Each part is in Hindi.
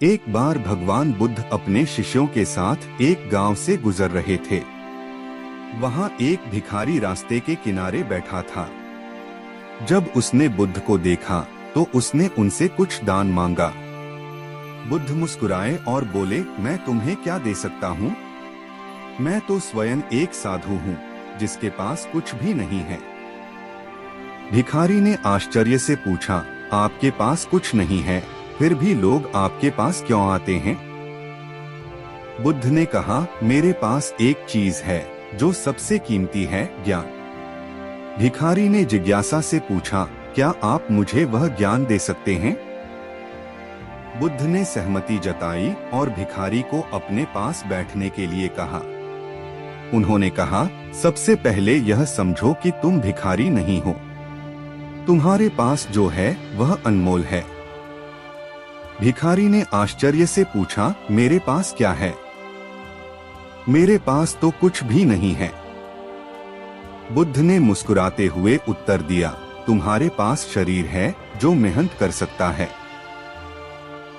एक बार भगवान बुद्ध अपने शिष्यों के साथ एक गांव से गुजर रहे थे। वहां एक भिखारी रास्ते के किनारे बैठा था। जब उसने बुद्ध को देखा तो उसने उनसे कुछ दान मांगा। बुद्ध मुस्कुराए और बोले, मैं तुम्हें क्या दे सकता हूँ? मैं तो स्वयं एक साधु हूँ जिसके पास कुछ भी नहीं है। भिखारी ने आश्चर्य से पूछा, आपके पास कुछ नहीं है, फिर भी लोग आपके पास क्यों आते हैं? बुद्ध ने कहा, मेरे पास एक चीज है जो सबसे कीमती है, ज्ञान। भिखारी ने जिज्ञासा से पूछा, क्या आप मुझे वह ज्ञान दे सकते हैं? बुद्ध ने सहमति जताई और भिखारी को अपने पास बैठने के लिए कहा। उन्होंने कहा, सबसे पहले यह समझो कि तुम भिखारी नहीं हो। तुम्हारे पास जो है वह अनमोल है। भिखारी ने आश्चर्य से पूछा, मेरे पास क्या है? मेरे पास तो कुछ भी नहीं है। बुद्ध ने मुस्कुराते हुए उत्तर दिया, तुम्हारे पास शरीर है जो मेहनत कर सकता है।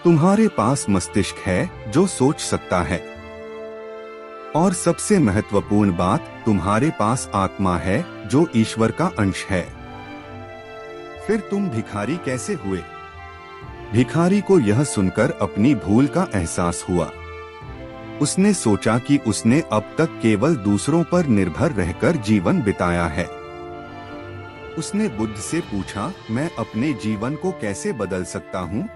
तुम्हारे पास मस्तिष्क है जो सोच सकता है। और सबसे महत्वपूर्ण बात, तुम्हारे पास आत्मा है जो ईश्वर का अंश है। फिर तुम भिखारी कैसे हुए? भिखारी को यह सुनकर अपनी भूल का एहसास हुआ। उसने सोचा कि उसने अब तक केवल दूसरों पर निर्भर रहकर जीवन बिताया है। उसने बुद्ध से पूछा, मैं अपने जीवन को कैसे बदल सकता हूँ?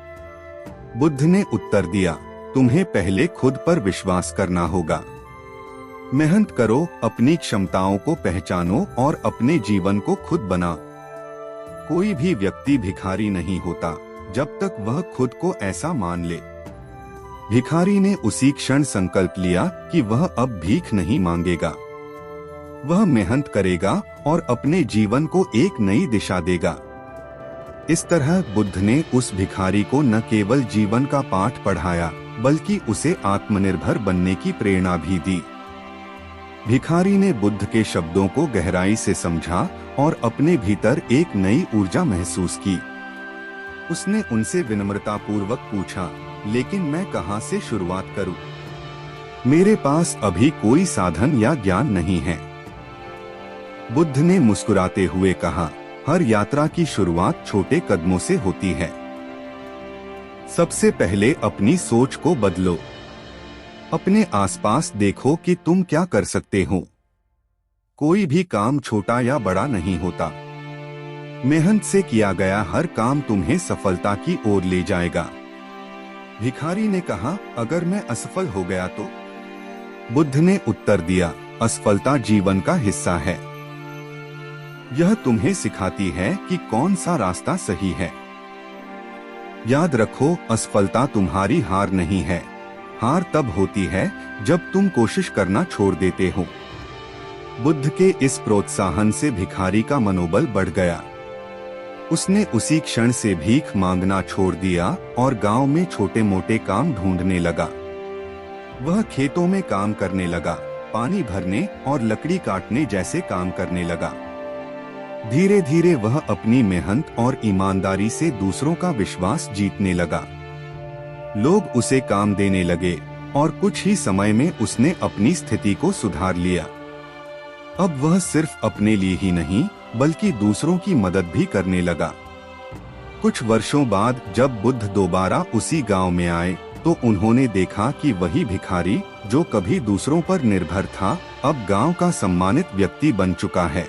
बुद्ध ने उत्तर दिया, तुम्हें पहले खुद पर विश्वास करना होगा। मेहनत करो, अपनी क्षमताओं को पहचानो और अपने जीवन को खुद बना। कोई भी व्यक्ति भिखारी नहीं होता जब तक वह खुद को ऐसा मान ले। भिखारी ने उसी क्षण संकल्प लिया कि वह अब भीख नहीं मांगेगा। वह मेहनत करेगा और अपने जीवन को एक नई दिशा देगा। इस तरह बुद्ध ने उस भिखारी को न केवल जीवन का पाठ पढ़ाया, बल्कि उसे आत्मनिर्भर बनने की प्रेरणा भी दी। भिखारी ने बुद्ध के शब्दों को गहराई से समझा और अपने भीतर एक नई ऊर्जा महसूस की। उसने उनसे विनम्रतापूर्वक पूछा, लेकिन मैं कहां से शुरुआत करूं? मेरे पास अभी कोई साधन या ज्ञान नहीं है। बुद्ध ने मुस्कुराते हुए कहा, हर यात्रा की शुरुआत छोटे कदमों से होती है। सबसे पहले अपनी सोच को बदलो। अपने आसपास देखो कि तुम क्या कर सकते हो। कोई भी काम छोटा या बड़ा नहीं होता। मेहनत से किया गया हर काम तुम्हें सफलता की ओर ले जाएगा। भिखारी ने कहा, अगर मैं असफल हो गया तो? बुद्ध ने उत्तर दिया, असफलता जीवन का हिस्सा है। यह तुम्हें सिखाती है कि कौन सा रास्ता सही है। याद रखो, असफलता तुम्हारी हार नहीं है। हार तब होती है जब तुम कोशिश करना छोड़ देते हो। बुद्ध के इस प्रोत्साहन से भिखारी का मनोबल बढ़ गया। उसने उसी क्षण से भीख मांगना छोड़ दिया और गांव में छोटे मोटे काम ढूंढने लगा। वह खेतों में काम करने लगा, पानी भरने और लकड़ी काटने जैसे काम करने लगा। धीरे धीरे वह अपनी मेहनत और ईमानदारी से दूसरों का विश्वास जीतने लगा। लोग उसे काम देने लगे और कुछ ही समय में उसने अपनी स्थिति को सुधार लिया। अब वह सिर्फ अपने लिए ही नहीं, बल्कि दूसरों की मदद भी करने लगा। कुछ वर्षों बाद जब बुद्ध दोबारा उसी गांव में आए, तो उन्होंने देखा कि वही भिखारी जो कभी दूसरों पर निर्भर था, अब गांव का सम्मानित व्यक्ति बन चुका है।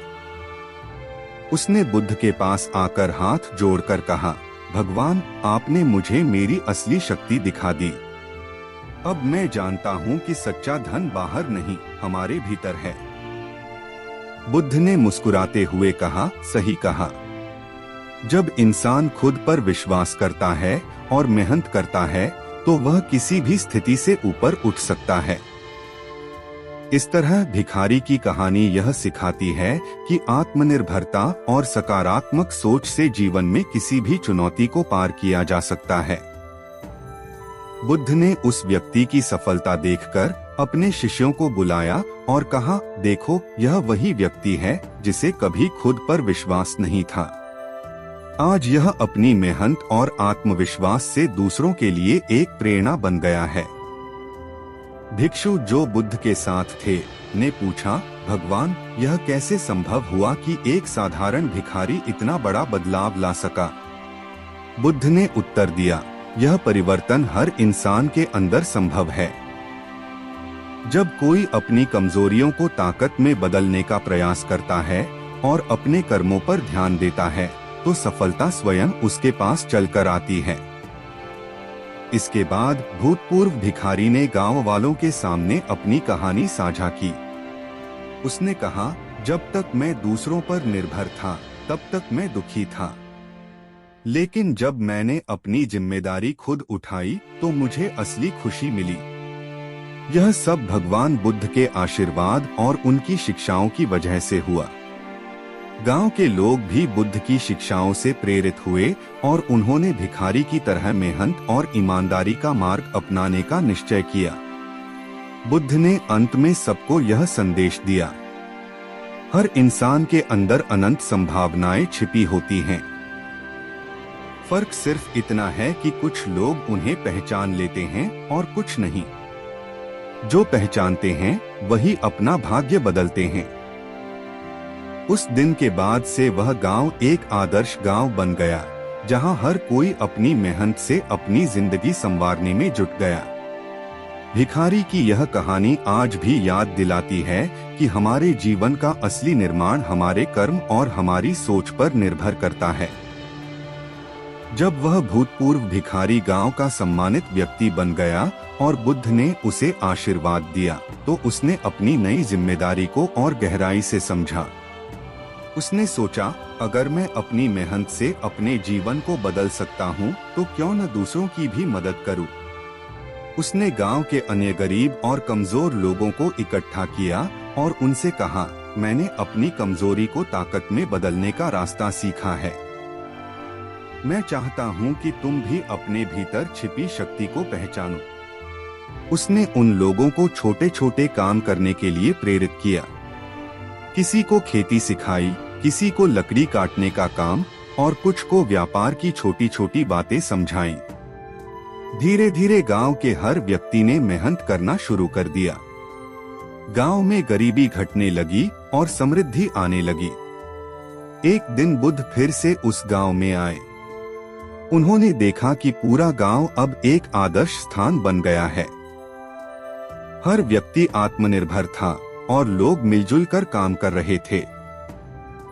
उसने बुद्ध के पास आकर हाथ जोड़कर कहा, भगवान, आपने मुझे मेरी असली शक्ति दिखा दी। अब मैं जानता हूँ कि सच्चा धन बाहर नहीं, हमारे भीतर है। बुद्ध ने मुस्कुराते हुए कहा, सही कहा। जब इंसान खुद पर विश्वास करता है और मेहनत करता है, तो वह किसी भी स्थिति से ऊपर उठ सकता है। इस तरह भिखारी की कहानी यह सिखाती है कि आत्मनिर्भरता और सकारात्मक सोच से जीवन में किसी भी चुनौती को पार किया जा सकता है। बुद्ध ने उस व्यक्ति की सफलता देखकर अपने शिष्यों को बुलाया और कहा, देखो, यह वही व्यक्ति है जिसे कभी खुद पर विश्वास नहीं था। आज यह अपनी मेहनत और आत्मविश्वास से दूसरों के लिए एक प्रेरणा बन गया है। भिक्षु जो बुद्ध के साथ थे ने पूछा, भगवान, यह कैसे संभव हुआ कि एक साधारण भिखारी इतना बड़ा बदलाव ला सका? बुद्ध ने उत्तर दिया, यह परिवर्तन हर इंसान के अंदर संभव है। जब कोई अपनी कमजोरियों को ताकत में बदलने का प्रयास करता है और अपने कर्मों पर ध्यान देता है, तो सफलता स्वयं उसके पास चलकर आती है। इसके बाद भूतपूर्व भिखारी ने गांव वालों के सामने अपनी कहानी साझा की। उसने कहा, जब तक मैं दूसरों पर निर्भर था, तब तक मैं दुखी था, लेकिन जब मैंने अपनी जिम्मेदारी खुद उठाई तो मुझे असली खुशी मिली। यह सब भगवान बुद्ध के आशीर्वाद और उनकी शिक्षाओं की वजह से हुआ। गांव के लोग भी बुद्ध की शिक्षाओं से प्रेरित हुए और उन्होंने भिखारी की तरह मेहनत और ईमानदारी का मार्ग अपनाने का निश्चय किया। बुद्ध ने अंत में सबको यह संदेश दिया, हर इंसान के अंदर अनंत संभावनाएं छिपी होती हैं। फर्क सिर्फ इतना है कि कुछ लोग उन्हें पहचान लेते हैं और कुछ नहीं। जो पहचानते हैं वही अपना भाग्य बदलते हैं। उस दिन के बाद से वह गांव एक आदर्श गांव बन गया, जहां हर कोई अपनी मेहनत से अपनी जिंदगी संवारने में जुट गया। भिखारी की यह कहानी आज भी याद दिलाती है कि हमारे जीवन का असली निर्माण हमारे कर्म और हमारी सोच पर निर्भर करता है। जब वह भूतपूर्व भिखारी गांव का सम्मानित व्यक्ति बन गया और बुद्ध ने उसे आशीर्वाद दिया, तो उसने अपनी नई जिम्मेदारी को और गहराई से समझा। उसने सोचा, अगर मैं अपनी मेहनत से अपने जीवन को बदल सकता हूँ, तो क्यों न दूसरों की भी मदद करूँ। उसने गांव के अन्य गरीब और कमजोर लोगों को इकट्ठा किया और उनसे कहा, मैंने अपनी कमजोरी को ताकत में बदलने का रास्ता सीखा है। मैं चाहता हूं कि तुम भी अपने भीतर छिपी शक्ति को पहचानो। उसने उन लोगों को छोटे छोटे काम करने के लिए प्रेरित किया। किसी को खेती सिखाई, किसी को लकड़ी काटने का काम और कुछ को व्यापार की छोटी छोटी बातें समझाई। धीरे धीरे गांव के हर व्यक्ति ने मेहनत करना शुरू कर दिया। गांव में गरीबी घटने लगी और समृद्धि आने लगी। एक दिन बुद्ध फिर से उस गांव में आए। उन्होंने देखा कि पूरा गांव अब एक आदर्श स्थान बन गया है। हर व्यक्ति आत्मनिर्भर था और लोग मिलजुल कर काम कर रहे थे।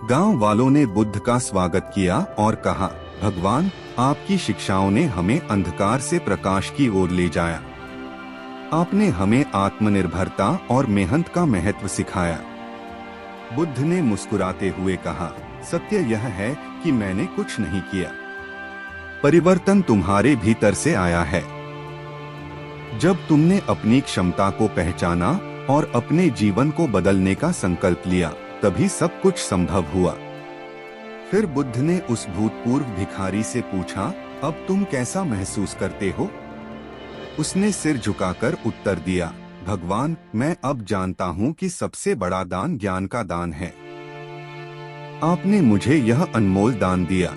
गांव वालों ने बुद्ध का स्वागत किया और कहा, भगवान, आपकी शिक्षाओं ने हमें अंधकार से प्रकाश की ओर ले जाया। आपने हमें आत्मनिर्भरता और मेहनत का महत्व सिखाया। बुद्ध ने मुस्कुराते हुए कहा, सत्य यह है कि मैंने कुछ नहीं किया, परिवर्तन तुम्हारे भीतर से आया है। जब तुमने अपनी क्षमता को पहचाना और अपने जीवन को बदलने का संकल्प लिया, तभी सब कुछ संभव हुआ। फिर बुद्ध ने उस भूतपूर्व भिखारी से पूछा, अब तुम कैसा महसूस करते हो? उसने सिर झुकाकर उत्तर दिया, भगवान, मैं अब जानता हूँ कि सबसे बड़ा दान ज्ञान का दान है। आपने मुझे यह अनमोल दान दिया।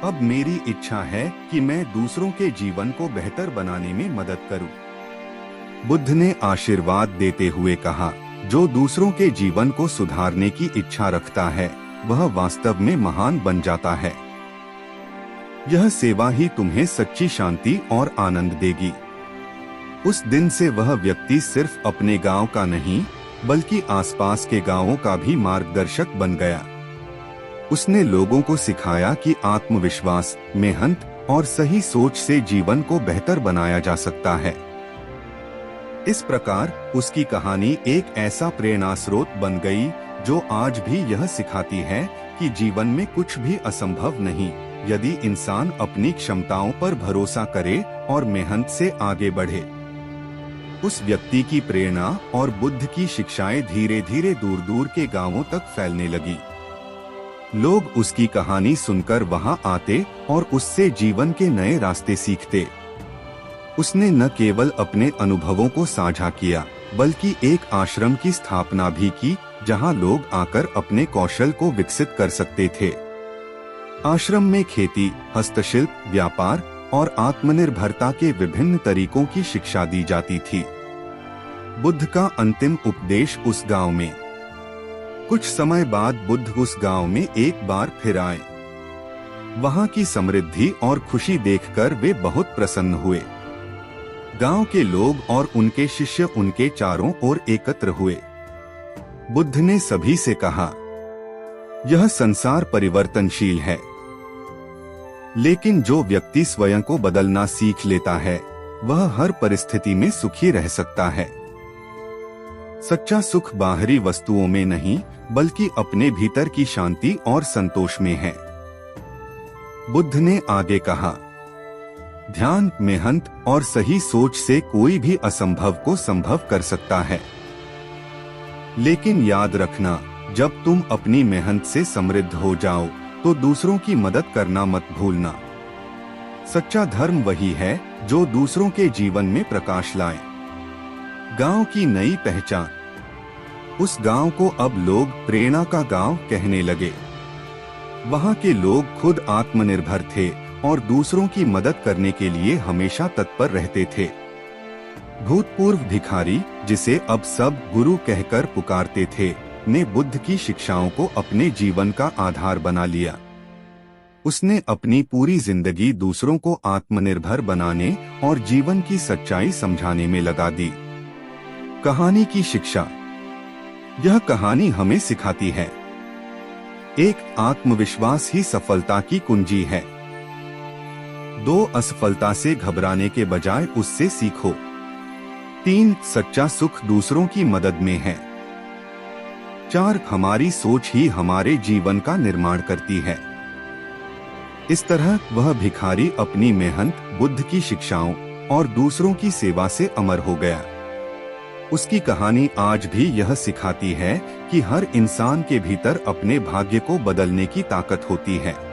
अब मेरी इच्छा है कि मैं दूसरों के जीवन को बेहतर बनाने में मदद करूं। बुद्ध ने आशीर्वाद देते हुए कहा, जो दूसरों के जीवन को सुधारने की इच्छा रखता है, वह वास्तव में महान बन जाता है। यह सेवा ही तुम्हें सच्ची शांति और आनंद देगी। उस दिन से वह व्यक्ति सिर्फ अपने गांव का नहीं, बल्कि आसपास के गांवों का भी मार्गदर्शक बन गया। उसने लोगों को सिखाया कि आत्मविश्वास, मेहनत और सही सोच से जीवन को बेहतर बनाया जा सकता है। इस प्रकार उसकी कहानी एक ऐसा प्रेरणा स्रोत बन गई, जो आज भी यह सिखाती है कि जीवन में कुछ भी असंभव नहीं, यदि इंसान अपनी क्षमताओं पर भरोसा करे और मेहनत से आगे बढ़े। उस व्यक्ति की प्रेरणा और बुद्ध की शिक्षाएं धीरे धीरे दूर दूर के गांवों तक फैलने लगी। लोग उसकी कहानी सुनकर वहां आते और उससे जीवन के नए रास्ते सीखते। उसने न केवल अपने अनुभवों को साझा किया, बल्कि एक आश्रम की स्थापना भी की, जहां लोग आकर अपने कौशल को विकसित कर सकते थे। आश्रम में खेती, हस्तशिल्प, व्यापार और आत्मनिर्भरता के विभिन्न तरीकों की शिक्षा दी जाती थी। बुद्ध का अंतिम उपदेश उस गांव में। कुछ समय बाद बुद्ध उस गांव में एक बार फिर आए। वहां की समृद्धि और खुशी देखकर वे बहुत प्रसन्न हुए। गांव के लोग और उनके शिष्य उनके चारों ओर एकत्र हुए। बुद्ध ने सभी से कहा, यह संसार परिवर्तनशील है, लेकिन जो व्यक्ति स्वयं को बदलना सीख लेता है वह हर परिस्थिति में सुखी रह सकता है। सच्चा सुख बाहरी वस्तुओं में नहीं, बल्कि अपने भीतर की शांति और संतोष में है। बुद्ध ने आगे कहा, ध्यान, मेहनत और सही सोच से कोई भी असंभव को संभव कर सकता है। लेकिन याद रखना, जब तुम अपनी मेहनत से समृद्ध हो जाओ तो दूसरों की मदद करना मत भूलना। सच्चा धर्म वही है जो दूसरों के जीवन में प्रकाश लाए। गांव की नई पहचान। उस गांव को अब लोग प्रेरणा का गांव कहने लगे। वहां के लोग खुद आत्मनिर्भर थे और दूसरों की मदद करने के लिए हमेशा तत्पर रहते थे। भूतपूर्व भिखारी, जिसे अब सब गुरु कहकर पुकारते थे, ने बुद्ध की शिक्षाओं को अपने जीवन का आधार बना लिया। उसने अपनी पूरी जिंदगी दूसरों को आत्मनिर्भर बनाने और जीवन की सच्चाई समझाने में लगा दी। कहानी की शिक्षा। यह कहानी हमें सिखाती है, एक, आत्मविश्वास ही सफलता की कुंजी है। 2, असफलता से घबराने के बजाय उससे सीखो। 3, सच्चा सुख दूसरों की मदद में है। 4, हमारी सोच ही हमारे जीवन का निर्माण करती है। इस तरह वह भिखारी अपनी मेहनत, बुद्ध की शिक्षाओं और दूसरों की सेवा से अमर हो गया। उसकी कहानी आज भी यह सिखाती है कि हर इंसान के भीतर अपने भाग्य को बदलने की ताकत होती है।